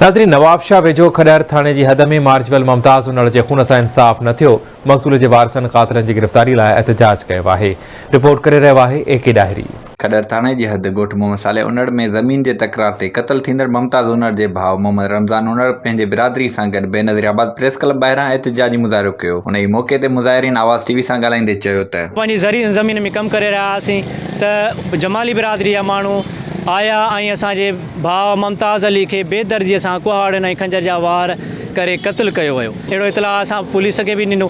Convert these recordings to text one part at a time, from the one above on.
नाज़रीन, नवाबशाह वेझो खॾर थाणे जी हद में मार्चवल मुमताज़ उनड़ जे खून सां इंसाफ़ न थियो। मक़तूल जे वारसनि क़ातिलनि जी गिरफ़्तारी लाइ एहतजाज कयो आहे। रिपोर्ट करे रहियो आहे एके डायरी। खॾर थाणे जी हद ॻोठ मोहम्मद साले उनड़ में ज़मीन जे तकरार ते क़त्ल थींदड़ मुमताज़ उनड़ जे भाउ मोहम्मद रमज़ान उनड़ पंहिंजे बिरादरी सां गॾु बेनज़ीराबाद प्रेस क्लब ॿाहिरां एहतजाजी मुज़ाहिरो कयो। हुन ई मौक़े ते मुज़ाहिरीन आवाज़ टीवी सां ॻाल्हाईंदे चयो त पंहिंजी ज़मीन में कमु करे रहिया हुआसीं त जमाली बिरादरी जा माण्हू आया ऐं असांजे भाउ मुमताज़ अली खे बेदर्दीअ सां कुहाड़नि ऐं खंजर जा वार करे क़त्ल कयो वियो। अहिड़ो इतलाउ असां पुलिस खे बि ॾिनो।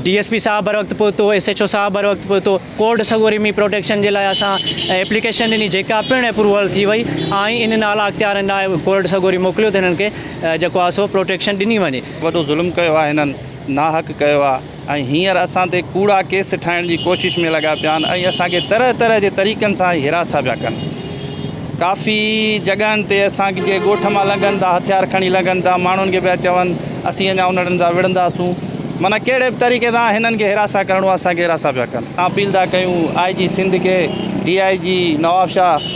DSP साहब बर वक़्तु पहुतो, SHO साहब बर वक़्तु पहुतो। कोर्ट सगोरी प्रोटेक्शन जे लाइ असां एप्लीकेशन ॾिनी जेका पिणु अप्रूवल थी वई ऐं इन नाला अख़्तियारनि लाइ कोर्ट सगोरी मोकिलियो त हिननि खे जेको आहे सो प्रोटेक्शन ॾिनी वञे। वॾो ज़ुल्म कयो आहे, हिननि नाहक़ कयो आहे ऐं हींअर असां ते कूड़ा केस ठाहिण जी कोशिशि में लॻा पिया आहिनि ऐं असांखे तरह तरह जे तरीक़नि सां हिरासा पिया कनि। काफ़ी जॻहियुनि ते असांखे जे ॻोठ मां लंघनि था, हथियार खणी लंघनि था, माण्हुनि खे पिया चवनि असीं अञा उन्हनि सां विढ़ंदासूं। माना कहिड़े बि तरीक़े सां हिननि खे हिरासा करिणो आहे, असांखे हिरासा पिया कनि। अपील था कयूं IG सिंध खे, DIG नवाबशाह,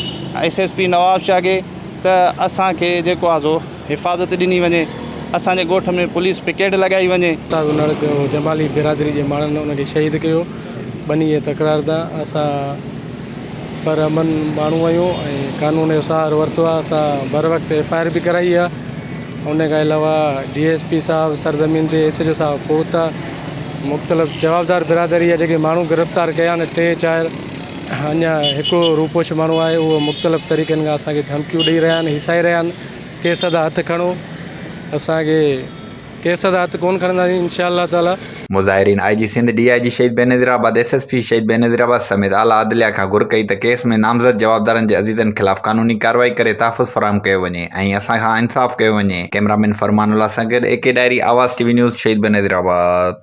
SSP नवाबशाह खे त असांखे जेको आहे सो हिफ़ाज़त ॾिनी वञे, असांजे ॻोठ में पुलिस पिकेट लॻाई वञे। उनड़ जमाली बिरादरी जे माण्हुनि उनखे शहीद कयो बनी जे तकरार तां। असां पर अमन माण्हू आहियूं ऐं कानून जो सहारो वरितो आहे। असां बर वक़्तु FIR बि कराई आहे। उन खां अलावा DSP साहब सरज़मीन ते SHO साहब पहुता। मुख़्तलिफ़ जवाबदार बिरादरी जा जेके माण्हू गिरफ़्तार कया आहिनि 3-4। अञा हिकिड़ो रूपोश माण्हू आहे, उहो मुख़्तलिफ़ तरीक़नि खां असांखे धमकियूं ॾेई रहिया आहिनि, हिसाए रहिया आहिनि केस जा हथु खणो। असांखे केस जा हथु कोन खणंदासीं इंशाअल्लाह ताला। मुज़ाहिरीन IG सिंध, DIG शहीद बेनज़ीराबाद, SSP शहीद बेनज़ीराबाद समेत आला अदलिया खां घुर कई त केस में नामज़द जवाबदारनि जे अज़ीज़नि ख़िलाफ़ क़ानूनी कार्रवाई करे तहफ़्फ़ुज़ फ़राहम कयो वञे ऐं असांखां इंसाफ़ कयो वञे। कैमरामैन फरमानुल्लाह सां गॾु AK डायरी, आवाज़ TV न्यूज़, शहीद बेनज़ीराबाद।